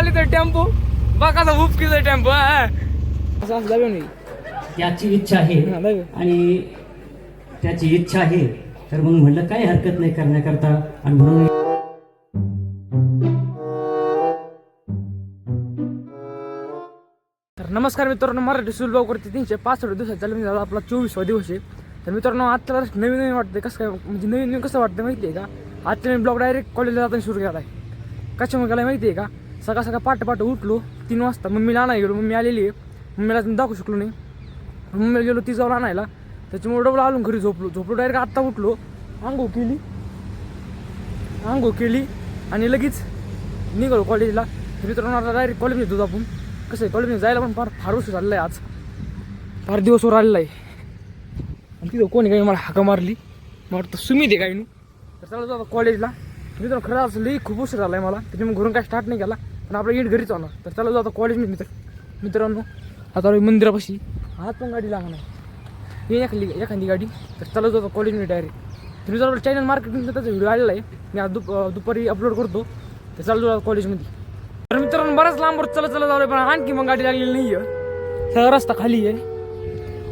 चालित टेम्पो बघा उपकीचा टेम्पो असं जावे नाही. त्याची इच्छा आहे आणि त्याची इच्छा आहे तर मग म्हणलं काही हरकत नाही करण्याकरता. आणि म्हणून तर नमस्कार मित्रांनो, मराठी सुलभावरती 365 दिवसात चालू झाला आपला 24वा दिवस आहे. तर मित्रांनो आजच्या नवीन नवीन वाटतं कसं काय, म्हणजे नवीन नवीन कसं वाटतं माहिती आहे का, आजच्या मी ब्लॉग डायरेक्ट कॉलेजला जाताना सुरू केला आहे. कशामुळे केला माहिती आहे का, सकाळ सकाळ पाठ उठलो 3 वाजता, मम्मीला आणायला गेलो. मम्मी आलेली आहे, मम्मीला दाखवू शकलो नाही. मम्मीला गेलो ती जाऊन आणायला, त्याच्यामुळे डबल आलो घरी. झोपलो डायरेक्ट आत्ता उठलो, आंघोळ केली आणि लगेच निघालो कॉलेजला. तर मित्रांनो आता डायरेक्ट कॉलेज येतो आपण. कसं आहे कॉलेजमध्ये जायला पण फार उशीर झालेला आहे, आज फार दिवसवर आलेला आहे. आणि तिथं कोणी काही मला हाका मारली, मला वाटतं सुमित आहे काही. तर चालू आता कॉलेजला. मित्रांनो खरं आज लई खूप उशीर झाला आहे मला, त्याच्यामुळे घरून काय स्टार्ट नाही केला, पण आपला इट घरीच होणार. तर चालू आता कॉलेजमध्ये. मित्रांनो आता मंदिरापाशी हात पण गाडी लागणार नाही, एखादी गाडी. तर चालू आता कॉलेजमध्ये डायरेक्ट. तर मित्रांनो चॅनल मार्केटिंगचा त्याचा व्हिडिओ आलेला आहे, मी आज दुपारी अपलोड करतो. तर चालू आता कॉलेजमध्ये. तर मित्रांनो बराच लांबवर चलत जाऊ, पण आणखी मग गाडी लागलेली नाही आहे. सगळा रस्ता खाली आहे,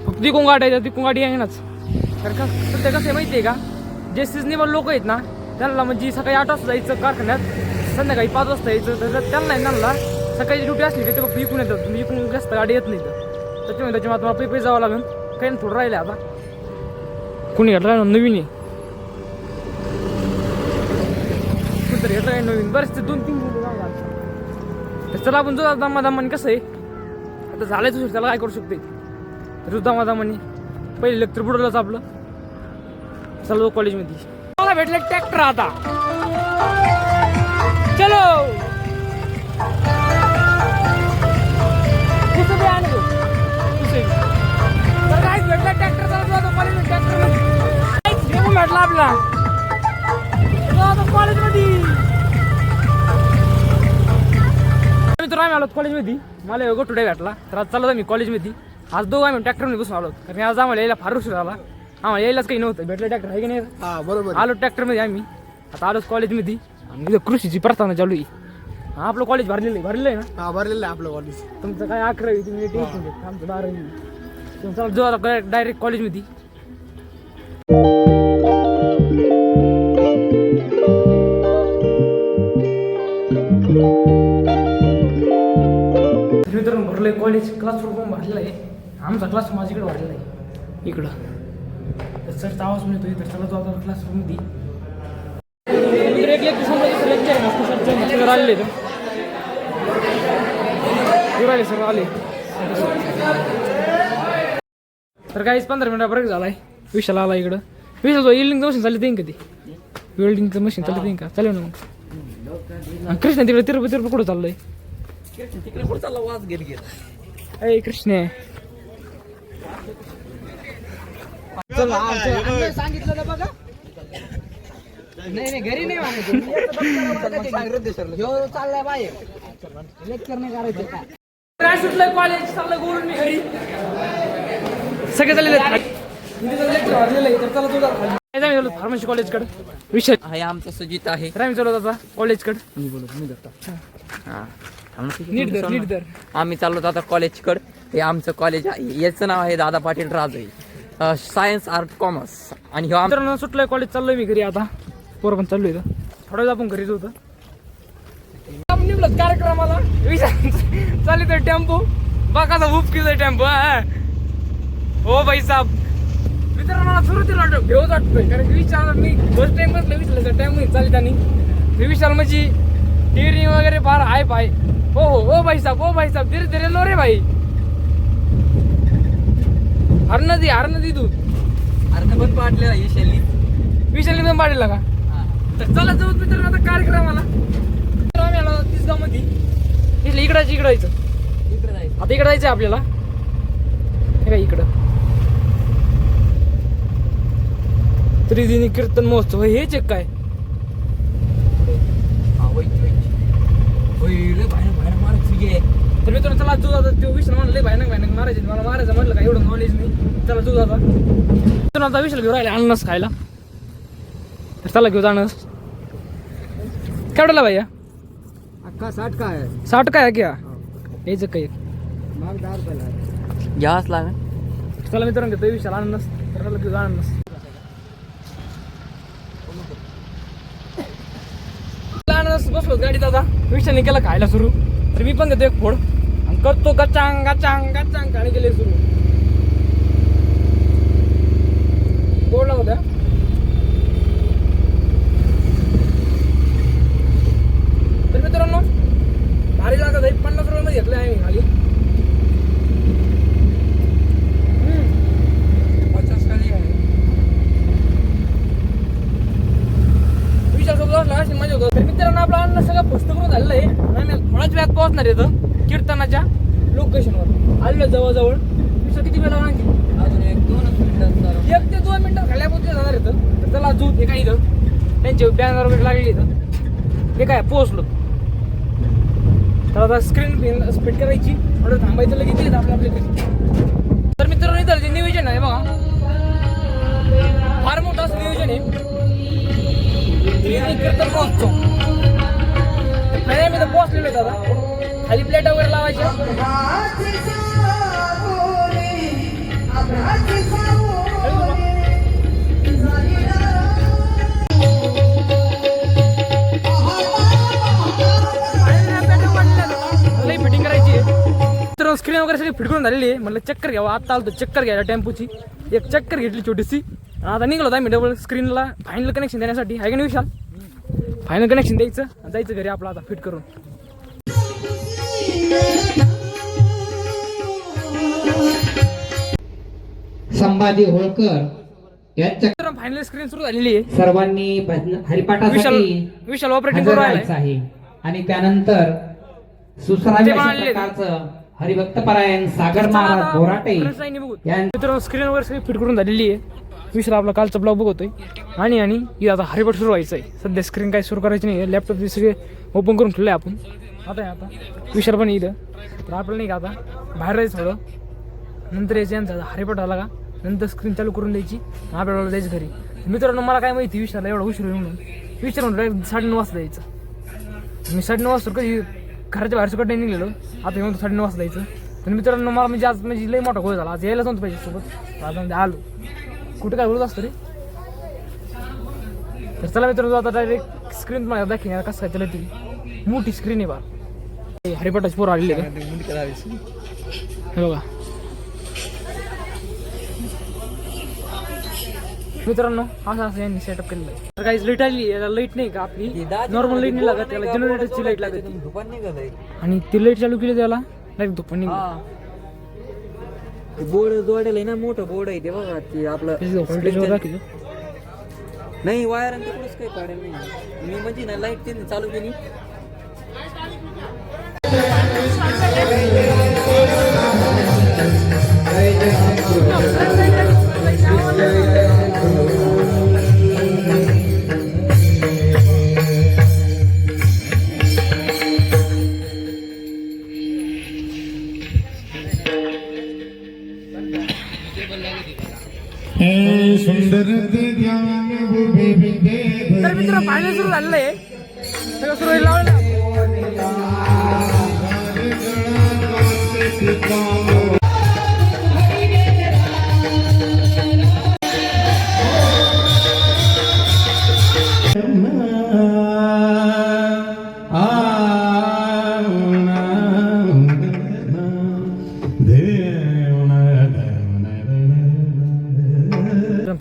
फक्त तिकून गाडी येईनाच. तर सध्या कसं आहे माहिती आहे का, जे सिजनेबल लोक आहेत ना त्यांना म्हणजे सकाळी 8 वाजता जायचं कारखान्यात, संध्याकाळी 5 वाजता यायचं. तर त्यांना सकाळी ड्युटी असली ते फक्त इकून येतात, म्हणजे इकून जास्त गाडी येत नाही. तर त्याच्यामुळे मला पैसे जावं लागेल. काही थोडं राहिले आता, कोणी घेतला नवीन आहे, कुठं घेतलं आहे नवीन, बरेच 2-3 तर चला आपण जो दमादमाने. कसं आहे आता झालंय तुझं, त्याला काय करू शकते. तर दमादमाने पहिले लेक्चर बुडवलंच आपलं. चलो कॉलेजमध्ये. मला भेटले ट्रॅक्टर आता, चलो तर काय भेटलं ट्रॅक्टर. चालू कॉलेज ट्रॅक्टर भेटला आपला कॉलेजमध्ये. मित्र आम्ही आलो कॉलेजमध्ये, मला गोटुडे भेटला. तर आज चालू मी कॉलेजमध्ये. आज दोघं आम्ही ट्रॅक्टरमध्ये बसून आलो, कारण आज आम्हाला यायला फार उशीर झाला. आम्हाला यायलाच काही नव्हतं, भेटलं ट्रॅक्टर आहे की नाही. बरोबर आलो ट्रॅक्टरमध्ये आम्ही. आता आलोच कॉलेजमध्ये आणि कृषीची प्रार्थना चालू आहे. आपलं कॉलेज भरलेलं आहे ना. भरलेलं आहे आपलं कॉलेज. तुमचं काय 11वी, तुम्ही टेन्शन घेत, आमचं 12वी. तुमचा जो आता डायरेक्ट कॉलेजमध्ये. मित्रांनो भरलंय कॉलेज, क्लासरूम पण भरलेला आहे. आमचा क्लासरूम माझ्याकडे भरलेला आहे इकडं. तर सरचा आवाज मिळतो तर चला जाऊ आता क्लासरूममध्ये. सर आलेले सर आले. तर काहीच 15 मिनिटा ब्रेक झालाय. विशाल आला इकडं. विशाल वेल्डिंगचं मशीन चालत येईन का, ते वेल्डिंगचं मशीन चालत येईन का, चालेल ना मग. कृष्ण तिकडे तिरुपती कुठं चाललंय, तिकडे पुढे चालला वाज घेत. अय कृष्ण सांगितलं ना बघा. नाही घरी नाही चाललाय बाहेर, लेक्चर नाही करायचं काय. काय सुटलंय कॉलेज, चाललंय बोलून मी घरी. सगळे चालले फार्मसी कॉलेजकडे. विषय आहे आमचा सुजित आहे. तर आम्ही चालू आता कॉलेजकडे. नीट धर. आम्ही चाललो आता कॉलेजकडे. हे आमचं कॉलेज आहे, याचं नाव आहे Dada Patil Rajale, science art commerce. आणि मित्रांनो सुटलंय कॉलेज, चाललोय मी घरी आता. पोरं पण चाललोय इथं, थोडं वेळ आपण घरीच होतं. आपण निघलोच कार्यक्रमाला. चालू तर टेम्पो बघा उपकीचा टेम्पो. हो भाई साहेब. मित्रांनो मला सुरुवातीला भेवच वाटतोय, कारण विचार मी फर्स्ट टाइम बसलो विचारलं टाइम चालताना. विशाल म्हणजे टिअरिंग वगैरे फार हाय पाय. हो भाई साहेब धीरे धीरे लो रे भाई. हरणदी तू अरे पण पाडलेला विशालनी पण पाडलेला का. तर चला जाऊ मित्रांनो आता कार्यक्रमाला. आम्ही आलो 30 गाव मध्ये. इकडं जायचं आता, इकडं जायचं आपल्याला. हे काय इकडं त्रिदिनी कीर्तन महोत्सव हेच एक काय. तर मित्रांनो चला तू आता तो विषय म्हणलं भयानक मारायचे. मला मारायचं म्हटलं का एवढं नॉलेज नाही. चला तू आता विषय घेऊन राहिले अननस खायला. तर चला घेऊ जाणस. केवढ्याला भैया का 60 का आहे 60 का है क्या यायचं काही माग 10 रुपयाला घ्यावाच लागेल. चला मित्रांनो घेतो विशाल अननस तर लगेच अननस अननस बसलो गाडीत आता विशालने केला खायला सुरू तर मी पण घेतो एक फोड आणि करतो गचांग गचांग गचांग खाणे केले सुरू गोड लागत आहे. तर मित्रांनो भारी लागत आहे 50 रुपयामध्ये घेतलं आहे मी खाली मजा होतो. तर मित्रांनो आपलं अन्न सगळं फस्त करून झालेलं आहे आणि थोड्याच वेळात पोहोचणार येतं कीर्तनाच्या लोकेशनवर आलेलं जवळजवळ विषय किती वेळ लागणार अजून 1-2 मिनिटात 1 ते 2 मिनिटं खाल्यापोते जाणार येतं तर त्याला अजून हे काय इथं त्यांचे बॅनर वगैरे लागलेली इथं हे काय पोहोचलो तर आता स्क्रीन स्पीड करायची ऑर्डर थांबायचं लगेच येतं आपल्याकडे. तर मित्रांनो इथं जे नियोजन आहे बघा फार मोठं असं नियोजन आहे कीर्तन पोहोचतो मी तर पोहोचलेलो दादा खाली प्लेट वगैरे लावायच्या फिटिंग करायची तर स्क्रीन वगैरे सगळी फिट करून झालेली आहे म्हटलं चक्कर घ्यावं आता आलो चक्कर घ्यायला टेम्पोची एक चक्कर घेतली छोटीशी आता निघलो होता मी डबल स्क्रीनला फायनल कनेक्शन देण्यासाठी आहे का नाही विशाल फायनल कनेक्शन द्यायचं जायचं घरी आपलं आता फिट करून संभाजी होळकर यांच्या फायनल स्क्रीन सुरू झालेली आहे सर्वांनी हरिपाठासाठी विशाल ऑपरेटिंग हजर करून राहायचं राहिलाय आहे आणि त्यानंतर सुसराव्य ते अशा म्हणाले. प्रकारचं हरिभक्तपरायण सागर महाराज बोराटे यांच्या मित्रांनो स्क्रीन वगैरे सगळी फिट करून झालेली आहे विशाल आपला कालचा ब्लॉग बघतोय आणि इथं आता हरिपाठ सुरू व्हायचं आहे सध्या स्क्रीन काही सुरू करायची नाही लॅपटॉप सगळे ओपन करून ठेवलं आहे आपण आता विशाल पण इथं तर आपल्याला नाही का आता बाहेर राहायचं थोडं नंतर यायचं यांचा हरिपाठ आला का नंतर स्क्रीन चालू करून द्यायची आपल्याला जायचं घरी मित्रांनो मला काय माहिती विशाला एवढा उशीर होईल म्हणून विचारून 9:30 वाजता जायचं मी 9:30 वाजता कधी घराच्या बाहेर सुद्धा निघलेलो आता येऊन 9:30 वाजता जायचं तर मित्रांनो मला म्हणजे आज म्हणजे लई मोठा गोळ झाला आज यायलाच नव्हतं पाहिजे सोबत आज म्हणजे आलो कुठे काय बोलत असतो रे तर चला मित्रांनो आता डायरेक्ट स्क्रीन मला दाखवणार कसं काय त्याला ती मोठी स्क्रीन आहे बा हरिपाठाची पोर आलेली आहे हे बघा मित्रांनो असं यांनी सेटअप केलेलं आहे तर काही लाईट आली याला लाईट नाही का आपली नॉर्मल लाईट नाही लागत त्याला जनरेटरची लाईट लागते आणि ती लाईट चालू केली त्याला लाईट धुपण निघाला बोर्ड जोडेल ना मोठं बोर्ड आहे ते बघा ते आपलं व्होल्टेजवर दाखवतो नाही वायर आणि तिकडूनच काही काढेल नाही मी म्हणजे ना लाईट त्यांनी चालू केली तर मित्र फायनल सुरू झालेलं आहे सगळं सुरू लावलं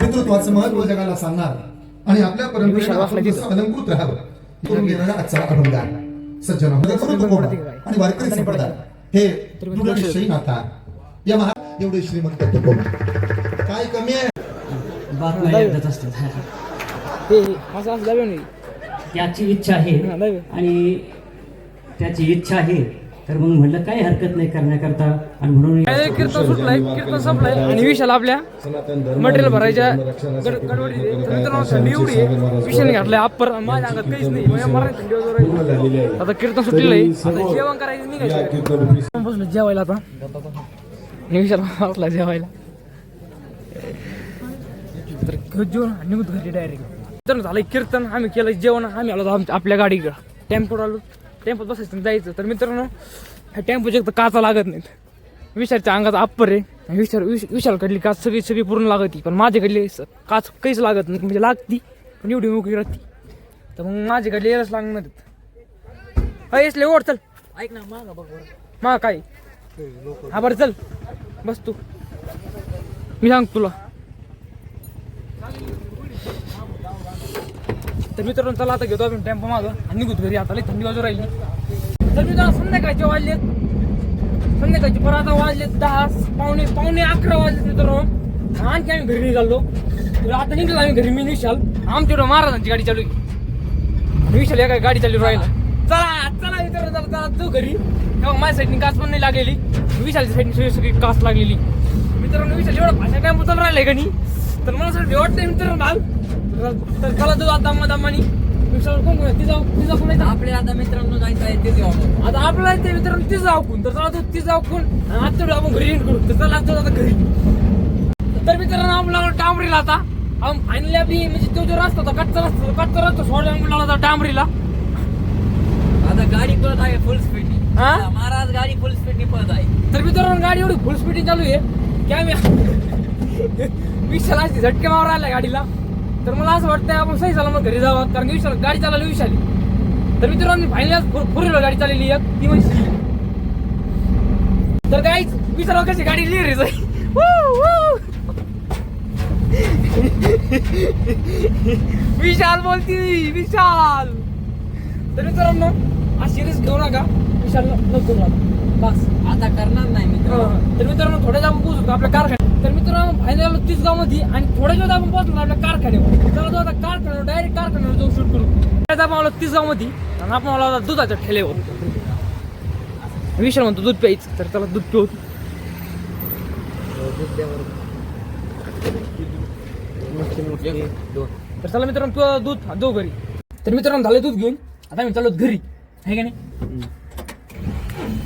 पितृत्वाचं महत्व जगाला सांगणार आणि आपल्या परंपरेला अलंकृत राहावं करून घेणारा आजचा अभंग सज्जन आणि वारकरी संप्रदाय हे दृढनिश्चयी नाता या एवढे श्रीमंत तत्वज्ञ काय कमी आहे बातम्या येतच असतात. हे असं असं जावे नाही त्याची इच्छा आहे आणि त्याची इच्छा आहे तर मग म्हणलं काही हरकत नाही करण्याकरता आणि म्हणून कीर्तन सुटलंय कीर्तन संपलंय आणि विशाल आपल्या मटेरियल भरायच्या थंडी एवढी आहे विषयाने घातलाय अप्पर माझ्या अंगात काहीच नाही मराठी थंडी वगैरे आता कीर्तन सुटलेलं आहे आता जेवण करायचं निघायचं बसलं जेवायला आता विशाल बसला जेवायला तर जेवण निघत घरी डायरेक्ट तर झालं कीर्तन आम्ही केलं जेवण आम्ही आलो आपल्या गाडीकडं टेम्पोवर आलो टेम्पोत बसायचं जायचं. तर मित्रांनो ह्या टेम्पोच्या तर काचा लागत नाहीत. विशालच्या अंगाचा अप्पर आहे. विशालकडली काच सगळी पूर्ण लागती, पण माझ्याकडली काच काहीच लागत नाही. म्हणजे लागती पण एवढी मोकळी राहती. तर मग माझ्याकडली यायलाच लागणार येसले ओढ चल. ऐक ना मागा बघ बरं. मा काय हा बरं चल बस तू, मी सांग तुला. तर मित्रांनो चला आता घेतो आपण टेम्पो मागं आणि निघू घरी. आता लई थंडी बाजू राहिली. तर मित्रांनो संध्याकाळचे परत आता वाजलेत 10 पावणे 11 वाजले मित्रांनो. आणखी आम्ही घरी निघालो. तर आता निघालो आम्ही घरी. मी विशाल आमच्याकडं महाराजांची गाडी चालू आहे. विशाल या काय गाडी चालू राहिला. चला चला मित्रांनो चला तू घरी. तेव्हा माझ्या साईडनी काच पण नाही लागलेली, विशालच्या साईडनी सगळी काच लागलेली. मित्रांनो विशाल एवढा भाषा काय बोलून राहिलाय का नाही, तर मला सगळं वाटतंय मित्रांनो. तर चला तू आता दमानी विशाल कोण तिचा कोण आपल्या आता मित्रांनो जायचं आहे ते जाऊ. आता आपल्याला ते मित्रांनो ती जाऊ कोण. तर चला तू ती जाऊ कोण आता तेवढं आपण घरी करू. तर चला आता घरी. तर मित्रांनो आपल्याला डांबरीला आता आपण फायनली आपली म्हणजे तो जो रस्ता होता कच्चा रस्ता सोडला म्हणला डांबरीला. आता गाडी पळत आहे फुल स्पीड. हा? महाराज गाडी फुल स्पीड पळत आहे. तर मित्रांनो गाडी एवढी फुल स्पीड चालू आहे की आम्ही विशाल अशी झटके मारून राहिला गाडीला. तर मला असं वाटतं आपण सही सलामत घरी जावं, कारण की विशाल गाडी चालवली विशाली. तर मित्रांनो फायनली फोर गाडी चाललेली एक ती म्हणजे. तर काहीच विशाल कशी गाडी लिहिली जाईल. विशाल बोलती विशाल. तर मित्रांनो आज सिरीज घेऊ नका, विशाल नको बस आता करणार नाही मित्र. तर मित्रांनो थोड्या जाऊन पोहोचतो आपल्या कारखान्यात. तर मित्रांनो फायनल 30 गाव मध्ये आणि थोड्या वेळात आपण पोहोचलो आपल्या कारखान्यावर. चला जाऊ आता कारखान्यावर डायरेक्ट कारखान्यावर जाऊन शूट करू. त्यात आपण आलो 30 गाव मध्ये आणि आपण आलो आता दुधाच्या ठेल्यावर. विशाल म्हणतो दूध प्यायचं, तर त्याला दूध पिऊ. तर चला मित्रांनो तू दूध दो घरी. तर मित्रांनो झालं दूध घेऊन आता आम्ही चाललो घरी आहे का नाही.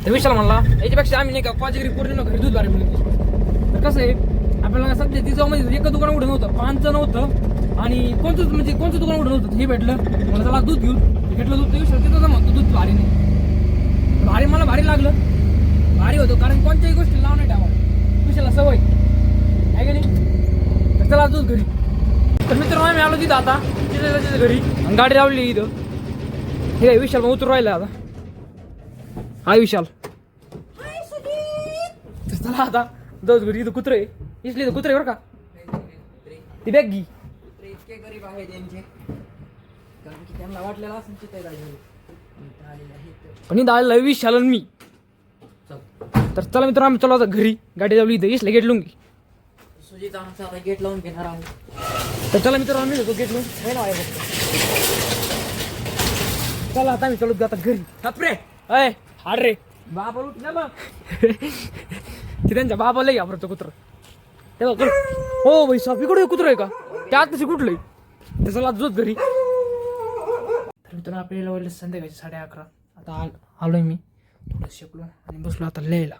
तर विशाल म्हणला याच्यापेक्षा आम्ही नाही का कोणाच्या घरी पूर्ण घरी दूध भारी म्हणून. तर कसं आहे आपल्याला सध्या तिचं मध्ये एकच दुकान उघडं नव्हतं, 5 नव्हतं आणि कोणतं दुकान उघडं नव्हतं. हे भेटलं मला त्याला दूध घेऊन घेतलं दूध. विशाल तिथं म्हणतो दूध भारी नाही. भारी मला भारी लागलं, भारी होतं कारण कोणत्याही गोष्टी लावून नाही टाकावं. विशाला सवय आहे का नाही. तर त्याला दूध घरी. तर मित्रांनो आम्ही आलो तिथं आता तिथे घरी आणि गाडी लावली इथं. हे विशाल मग उतरू राहिला आता. हाय विशाल. तर चला आता जाऊच घरी. इथं कुत्रे इसली तर कुत्रे बरं का. ती बॅग घी. इतके गरीब आहे त्यांचे, कारण की त्यांना वाटलेलं असं तिथे जायचं. पण इथं आलेला विशाल आणि मी. तर चला मित्रांनो आम्ही चला आता घरी. गाडी लावली इथं इसल्या गेट लुंगी. सुजित आमचा आता गेट लावून घेणार आहोत. तर चला मित्रांनो आम्ही येतो गेट लावून आहे फक्त. चला आता आम्ही चलत आता घरी. बापरे अय हाड रे बाबा उठ ना बघ. की त्यांच्या बाबाला घाबरतो कुत्र. तेव्हा हो भाई साप इकडे कुत्र आहे का त्यात तशी कुठलंय. तर चला दूध घरी. तर मित्रांनो आपल्याला वळले संध्याकाळी 11:30. आता आलोय मी थोडं शेकलो आणि बसलो आता लिहायला.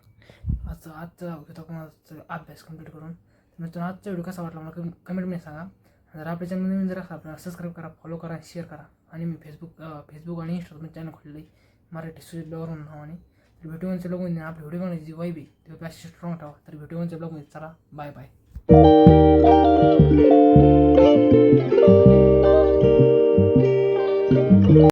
आजचा घेतो आपण अभ्यास कम्प्लीट करून. मित्रांनो आजचा व्हिडिओ कसा वाटला मला कमेंटमध्ये सांगा. जर आपल्या चॅनल नवीन जर असं आपल्याला सबस्क्राईब करा, फॉलो करा, शेअर करा. आणि मी फेसबुक आणि इंस्टाग्राम चॅनल खोललं आहे मराठी सुजित ब्लॉगर म्हणून नावाने. तर व्हिडिओचे ब्लॉगमध्ये आपल्या व्हिडिओ बनवायची वाईब आहे तेव्हा अशी स्ट्रॉंग ठेवा. तर व्हिडिओचे ब्लॉगमध्ये चला बाय बाय.